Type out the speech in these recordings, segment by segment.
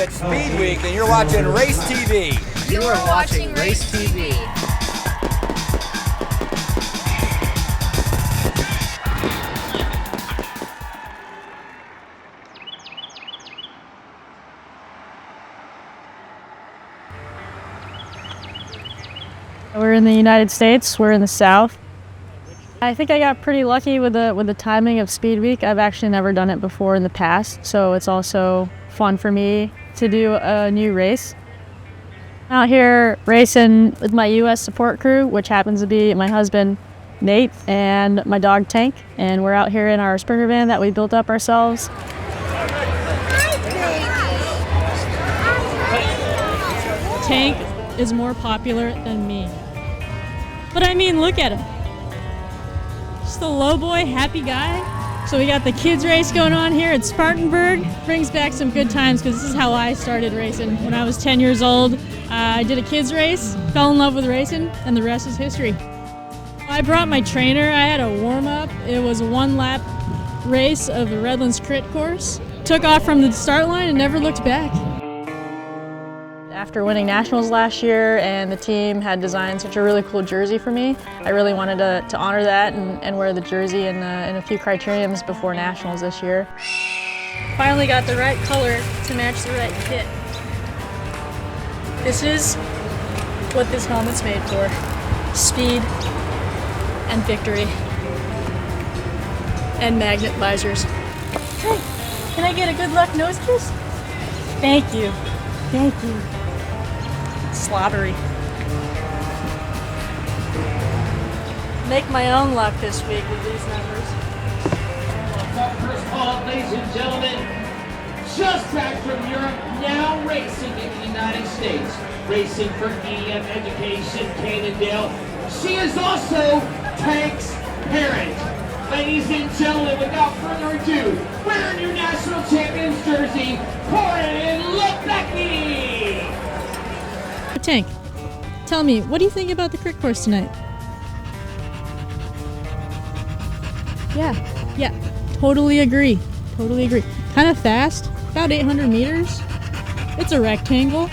at Speed Week, and you're watching RaceTV. You are watching RaceTV. We're in the United States, we're in the South. I think I got pretty lucky with the timing of Speed Week. I've actually never done it before in the past, so it's also fun for me to do a new race. I'm out here racing with my US support crew, which happens to be my husband Nate and my dog Tank, and we're out here in our Springer van that we built up ourselves. Tank is more popular than me. But I mean, look at him. Just a low boy, happy guy. So we got the kids race going on here at Spartanburg. Brings back some good times because this is how I started racing. When I was 10 years old, I did a kids race, fell in love with racing, and the rest is history. I brought my trainer. I had a warm-up. It was a one-lap race of the Redlands Crit course. Took off from the start line and never looked back. After winning nationals last year and the team had designed such a really cool jersey for me, I really wanted to honor that and wear the jersey in a few criteriums before nationals this year. Finally got the right color to match the right kit. This is what this helmet's made for. Speed and victory. And magnet visors. Hey, can I get a good luck nose kiss? Thank you. Thank you. Slobbery. Make my own luck this week with these numbers. First call, ladies and gentlemen, just back from Europe, now racing in the United States, racing for EM Education, Cannondale. She is also Tank's parent. Ladies and gentlemen, without further ado, wearing your national champion's jersey, Coryn Labecki. Tank, tell me, what do you think about the crit course tonight? Yeah, totally agree. Kind of fast, about 800 meters. It's a rectangle.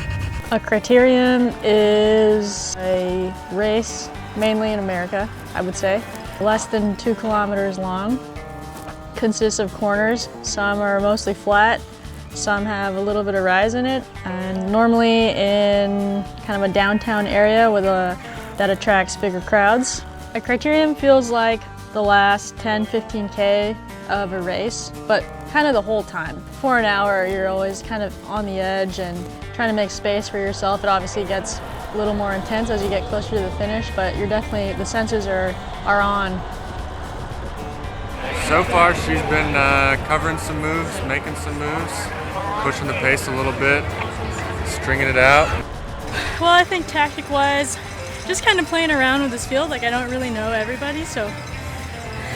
A criterium is a race, mainly in America, I would say. Less than 2 kilometers long. Consists of corners. Some are mostly flat. Some have a little bit of rise in it, and normally in kind of a downtown area that attracts bigger crowds. A criterium feels like the last 10-15K of a race, but kind of the whole time. For an hour, you're always kind of on the edge and trying to make space for yourself. It obviously gets a little more intense as you get closer to the finish, but you're definitely, the sensors are on. So far, she's been covering some moves, making some moves, pushing the pace a little bit, stringing it out. Well, I think tactic-wise, just kind of playing around with this field. Like, I don't really know everybody,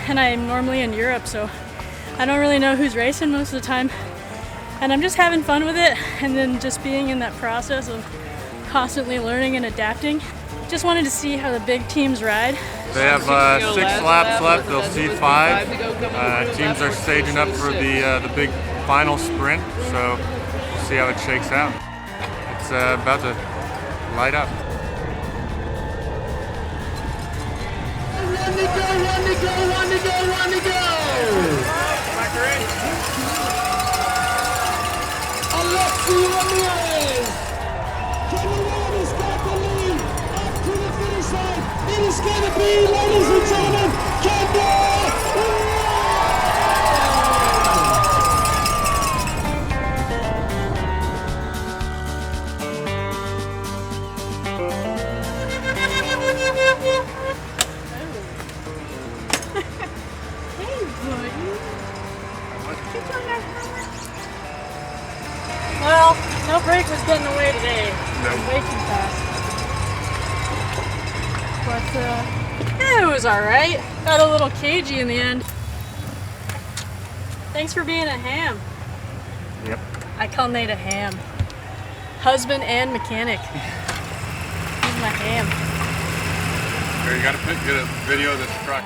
and I'm normally in Europe, so I don't really know who's racing most of the time. And I'm just having fun with it, and then just being in that process of constantly learning and adapting. Just wanted to see how the big teams ride. They have 6 laps left. They'll see 5. Teams are staging up for the big final sprint, so we'll see how it shakes out. It's about to light up. One to go! Alexi Ramirez! Cannondale got the lead up to the finish line. It is going to be, ladies and gentlemen, Cannondale! Well, no brake was getting away today. No. Way too fast. But yeah, it was alright. Got a little cagey in the end. Thanks for being a ham. Yep. I call Nate a ham. Husband and mechanic. He's my ham. Here, you gotta get a video of this truck.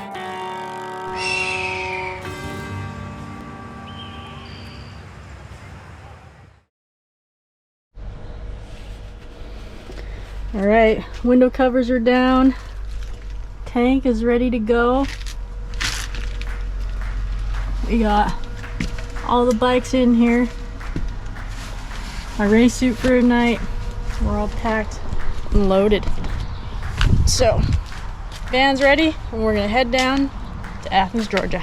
All right, window covers are down. Tank is ready to go. We got all the bikes in here. My race suit for tonight. We're all packed and loaded. So, van's ready, and we're gonna head down to Athens, Georgia.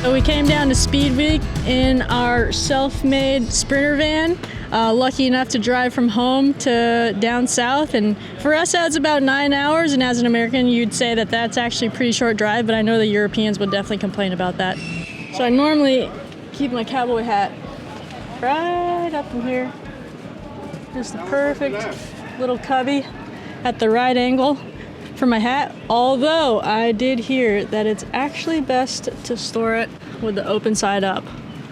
So we came down to Speed Week in our self-made Sprinter van. Lucky enough to drive from home to down south, and for us that's about 9 hours, and as an American you'd say that that's actually a pretty short drive, but I know the Europeans would definitely complain about that. So I normally keep my cowboy hat right up in here. Just the perfect little cubby at the right angle for my hat, although I did hear that it's actually best to store it with the open side up.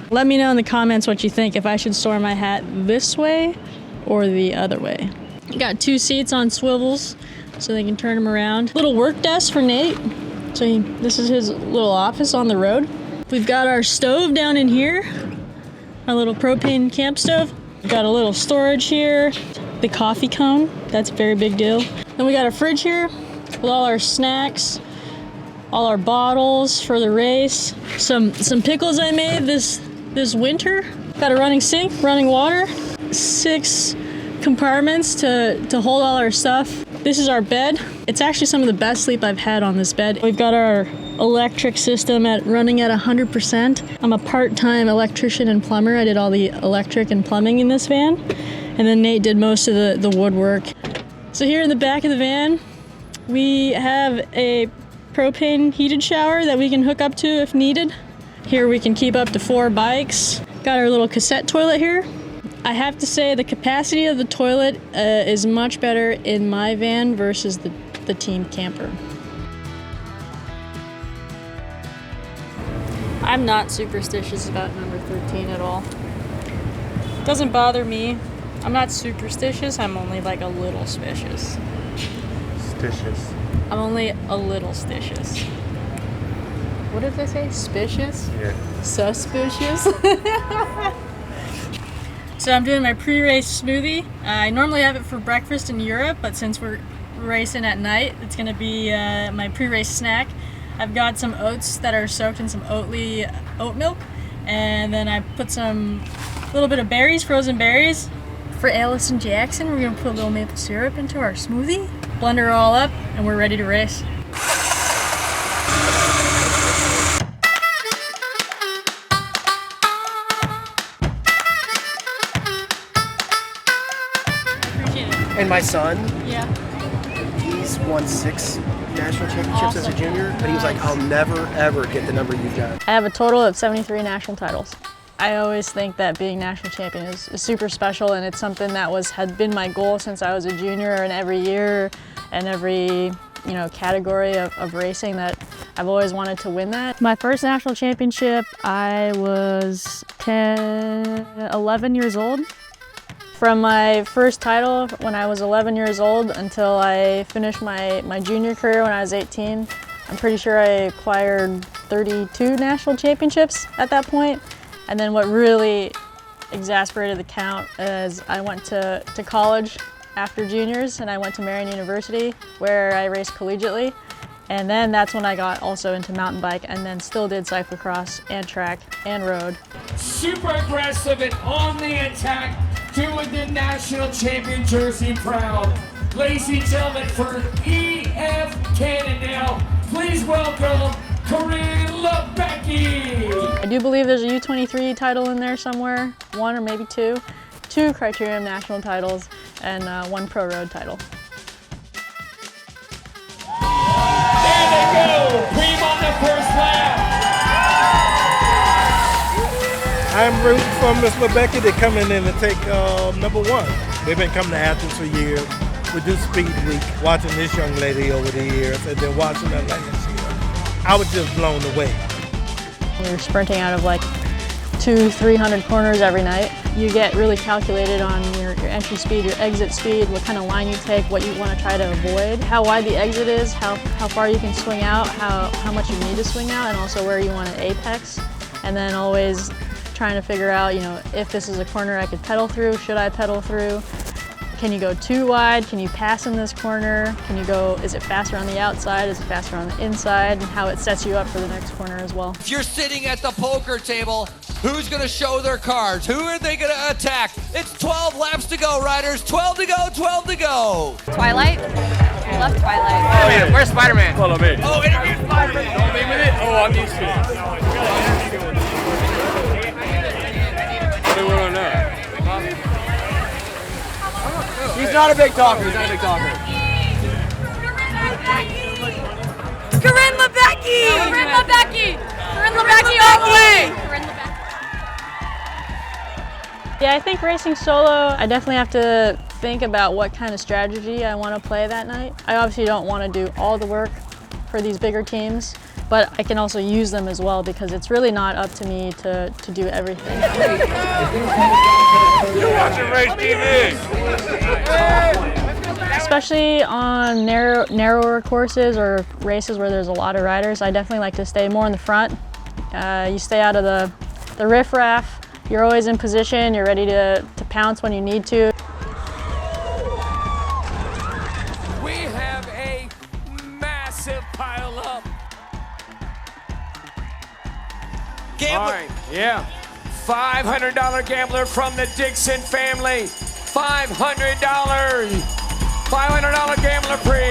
Let me know in the comments what you think, if I should store my hat this way or the other way. Got 2 seats on swivels so they can turn them around. Little work desk for Nate. So this is his little office on the road. We've got our stove down in here, our little propane camp stove. We've got a little storage here, the coffee cone, that's a very big deal. Then we got a fridge here with all our snacks, all our bottles for the race. Some pickles I made this winter. Got a running sink, running water, 6 compartments to hold all our stuff. This is our bed. It's actually some of the best sleep I've had on this bed. We've got our electric system running at 100%. I'm a part-time electrician and plumber. I did all the electric and plumbing in this van. And then Nate did most of the woodwork. So here in the back of the van, we have a propane heated shower that we can hook up to if needed. Here we can keep up to 4 bikes. Got our little cassette toilet here. I have to say the capacity of the toilet is much better in my van versus the team camper. I'm not superstitious about number 13 at all. It doesn't bother me. I'm not superstitious, I'm only like a little stitious. Stitious. I'm only a little stitious. What did they say? Spicious? Yeah. Suspicious? So I'm doing my pre-race smoothie. I normally have it for breakfast in Europe, but since we're racing at night, it's gonna be my pre-race snack. I've got some oats that are soaked in some Oatly oat milk, and then I put a little bit of berries, frozen berries. For Alice and Jackson, we're gonna put a little maple syrup into our smoothie, blend her all up, and we're ready to race. And my son, Yeah. he's won 6 national championships as a junior, but he was like, I'll never, ever get the number you've got. I have a total of 73 national titles. I always think that being national champion is super special, and it's something that had been my goal since I was a junior, and every year and every category of racing that I've always wanted to win that. My first national championship, I was 11 years old. From my first title when I was 11 years old until I finished my junior career when I was 18, I'm pretty sure I acquired 32 national championships at that point. And then what really exasperated the count is I went to college after juniors, and I went to Marion University where I raced collegiately. And then that's when I got also into mountain bike, and then still did cyclocross and track and road. Super aggressive and on the attack, doing the national champion jersey proud. Ladies and gentlemen, for EF Cannondale, please welcome Coryn Labecki. I do believe there's a U23 title in there somewhere, 1 or maybe 2. 2 criterium national titles and 1 pro road title. There they go, cream on the first lap. I'm rooting for Miss Labecki to come in and take number 1. We've been coming to Athens for years. We do Speed Week, watching this young lady over the years, and then watching her last year. I was just blown away. You're sprinting out of like 200-300 corners every night. You get really calculated on your entry speed, your exit speed, what kind of line you take, what you want to try to avoid, how wide the exit is, how far you can swing out, how much you need to swing out, and also where you want to apex. And then always trying to figure out, you know, if this is a corner I could pedal through, should I pedal through? Can you go too wide? Can you pass in this corner? Can you go, is it faster on the outside? Is it faster on the inside? And how it sets you up for the next corner as well. If you're sitting at the poker table, who's going to show their cards? Who are they going to attack? It's 12 laps to go, riders. 12 to go, 12 to go. Twilight? I love Twilight. Oh yeah, where's Spider-Man? Follow me. Oh, interview Spider-Man. Don't leave with it? Oh, I'm used to it. What do we want to know? He's not a big talker. He's not a big talker. Coryn Labecki! Coryn Labecki! Coryn Labecki all the way! Yeah, I think racing solo, I definitely have to think about what kind of strategy I want to play that night. I obviously don't want to do all the work for these bigger teams, but I can also use them as well because it's really not up to me to do everything. You're watching RaceTV! Especially on narrower courses or races where there's a lot of riders, I definitely like to stay more in the front. You stay out of the riffraff. You're always in position. You're ready to pounce when you need to. We have a massive pile up. Gambler. All right, yeah. $500 gambler from the Dixon family. $500. $500 gambler pre.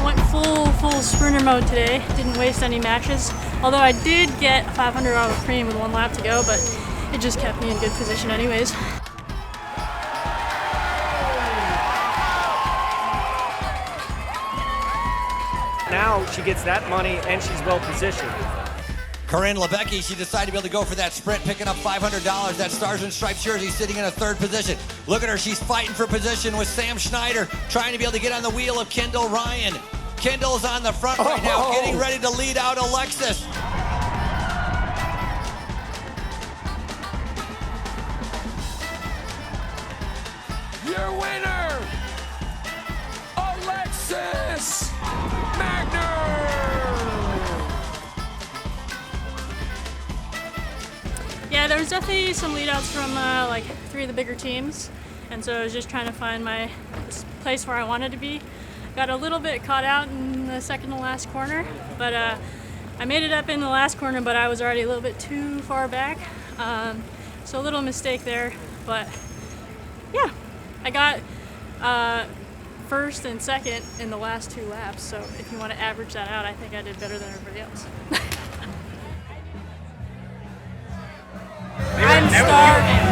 Went full sprinter mode today. Didn't waste any matches. Although I did get a $500 premium with 1 lap to go, but it just kept me in good position anyways. Now she gets that money and she's well positioned. Coryn Labecki, she decided to be able to go for that sprint, picking up $500. That Stars and Stripes jersey sitting in a 3rd position. Look at her, she's fighting for position with Sam Schneider, trying to be able to get on the wheel of Kendall Ryan. Kendall's on the front right now, getting ready to lead out Alexis. Your winner, Alexis Magner. Yeah, there was definitely some lead outs from like 3 of the bigger teams, and so I was just trying to find my place where I wanted to be. Got a little bit caught out in the second to last corner, but I made it up in the last corner, but I was already a little bit too far back, so a little mistake there, but yeah, I got first and second in the last 2 laps, so if you want to average that out, I think I did better than everybody else. I'm starving.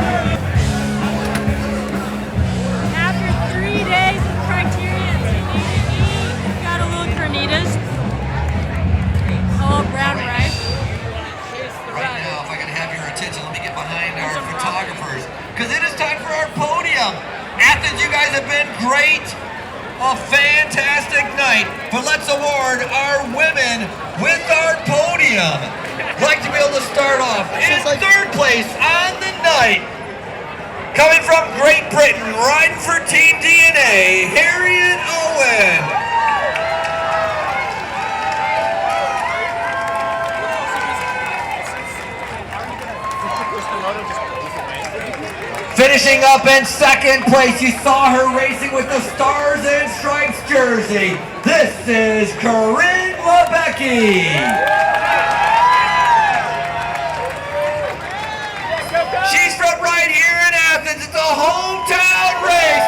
After 3 days of criteriums, you need to eat. Got a little carnitas, a little brown rice. Right now, if I can have your attention, let me get behind our photographers, because it is time for our podium. Athens, you guys have been great. A fantastic night, but let's award our women with our podium. I'd like to be able to start off in 3rd place on the night. Coming from Great Britain, riding for Team DNA, Harriet Owen. Finishing up in 2nd place, you saw her racing with the Stars and Stripes jersey. This is Coryn Labecki. She's from right here in Athens. It's a hometown race.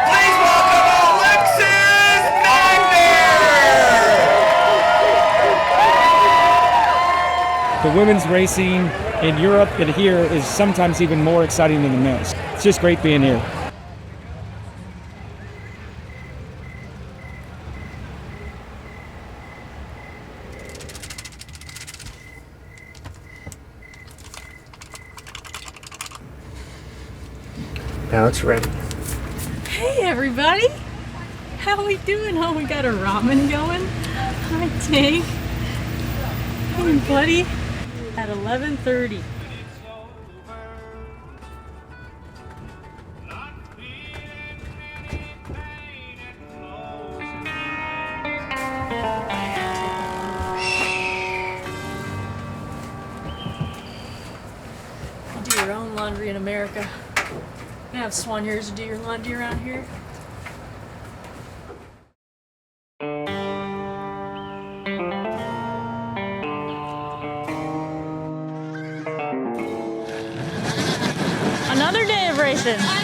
Please welcome Alexis Magner. The women's racing in Europe and here is sometimes even more exciting than the men's. It's just great being here. Now it's ready. Hey everybody! How we doing? Oh, we got a ramen going. Hi Tank. Hey buddy. At 11:30. laundry in America. You have swan years to do your laundry around here. Another day of racing. I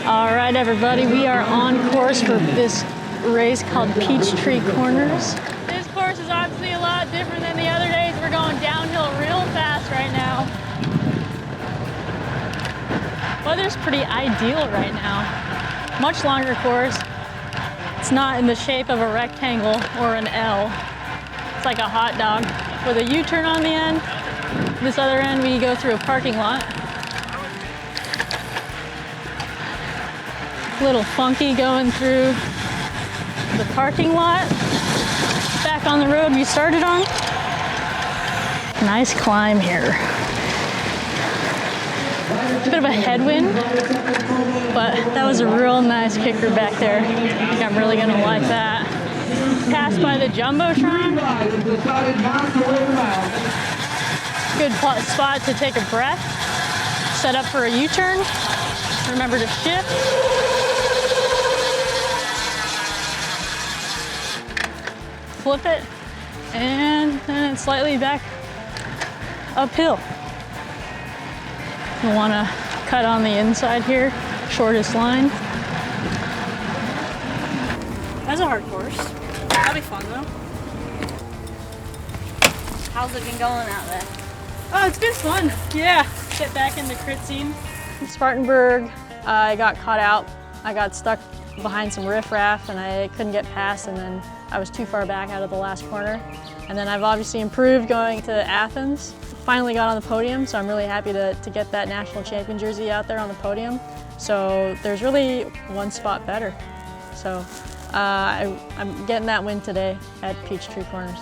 know, All right, everybody, we are on course for this race called Peachtree Corners. This course is obviously a lot different than the other days. We're going downhill real fast right now. Weather's pretty ideal right now. Much longer course. It's not in the shape of a rectangle or an L. It's like a hot dog with a U-turn on the end. This other end, we go through a parking lot. A little funky going through the parking lot. Back on the road we started on. Nice climb here. A bit of a headwind, but that was a real nice kicker back there. I think I'm really gonna like that. Passed by the Jumbotron. Good spot to take a breath. Set up for a U-turn. Remember to shift. Flip it, and then slightly back uphill. You'll want to cut on the inside here, shortest line. That's a hard course. That'll be fun though. How's it been going out there? Oh, it's been fun. Yeah, get back in the crit scene. In Spartanburg, I got caught out. I got stuck behind some riffraff and I couldn't get past, and then I was too far back out of the last corner. And then I've obviously improved going to Athens. Finally got on the podium, so I'm really happy to get that national champion jersey out there on the podium. So there's really one spot better. So I'm getting that win today at Peachtree Corners.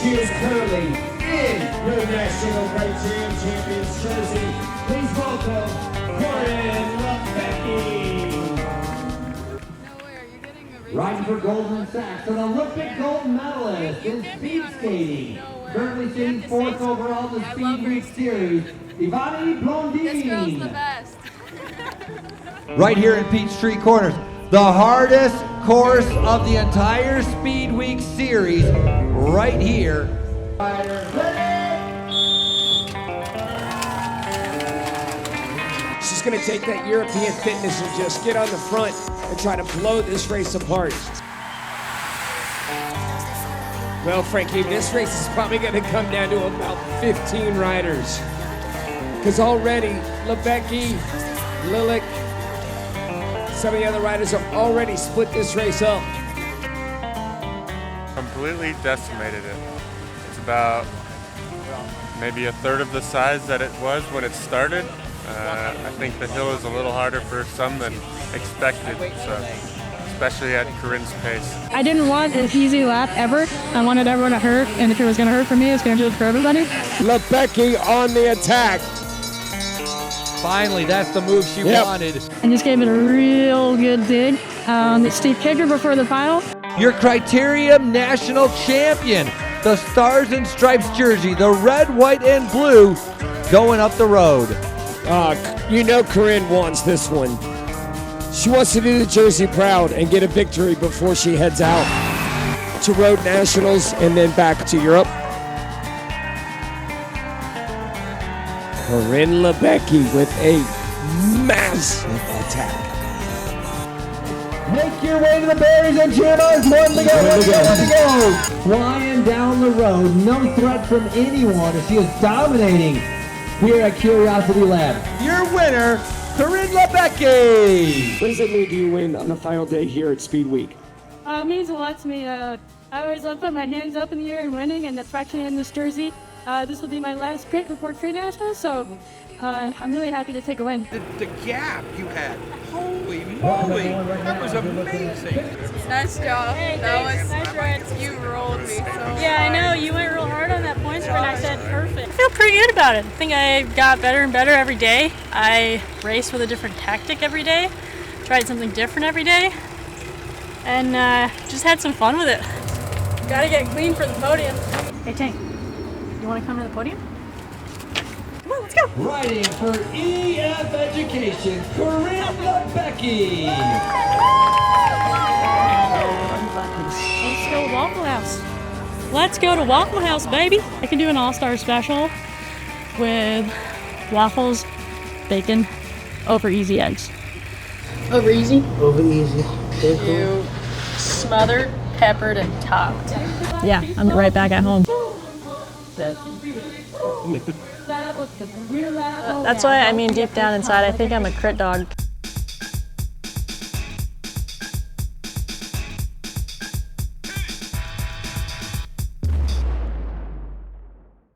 She is currently in her National Criterium Champions jersey. Please welcome Coryn Labecki. Riding for Goldman Sachs, an Olympic gold medalist in speed skating. Currently sitting fourth overall in the Speed Week Series, Ivani Blondini. This girl's the best. Right here in Peachtree Corners, the hardest course of the entire Speed Week Series, right here. She's going to take that European fitness and just get on the front and try to blow this race apart. Well, Frankie, this race is probably going to come down to about 15 riders. Because already, Labecki, Lilik, some of the other riders have already split this race up. Completely decimated it. It's about maybe a third of the size that it was when it started. I think the hill is a little harder for some than expected, so especially at Coryn's pace. I didn't want an easy lap ever. I wanted everyone to hurt, and if it was going to hurt for me, it's going to do it for everybody. Labecki on the attack. Finally, that's the move she wanted. And just gave it a real good dig. The steep kicker before the pile. Your Criterium National Champion, the Stars and Stripes jersey, the red, white, and blue, going up the road. You know Coryn wants this one. She wants to do the jersey proud and get a victory before she heads out to Road Nationals and then back to Europe. Coryn Labecki with a massive attack. Make your way to the barriers and cheerleaders. One to go. Flying down the road, no threat from anyone as she is dominating here at Curiosity Lab. Your winner, Coryn Labecki. What does it mean to you win on the final day here at Speed Week? It means a lot to me. I always love putting my hands up in the air and winning, and especially in this jersey. This will be my last crit before Crit National, so I'm really happy to take a win. The gap you had, holy moly, that was amazing. Nice job. That was nice ride. You rolled me. So Yeah, I know. You went real hard on that point sprint. I said perfect. I feel pretty good about it. I think I got better and better every day. I race with a different tactic every day. tried something different every day, and just had some fun with it. Gotta get clean for the podium. Hey Tank, you wanna come to the podium? Come on, let's go. Riding for EF Education, Coryn Labecki. Let's go to Waffle House. Let's go to Waffle House, baby. I can do an all-star special with waffles, bacon, over easy eggs. Over easy? Over easy. You smothered, peppered, and topped. Yeah, I'm right back at home. That's why, I mean, deep down inside, I think I'm a crit dog.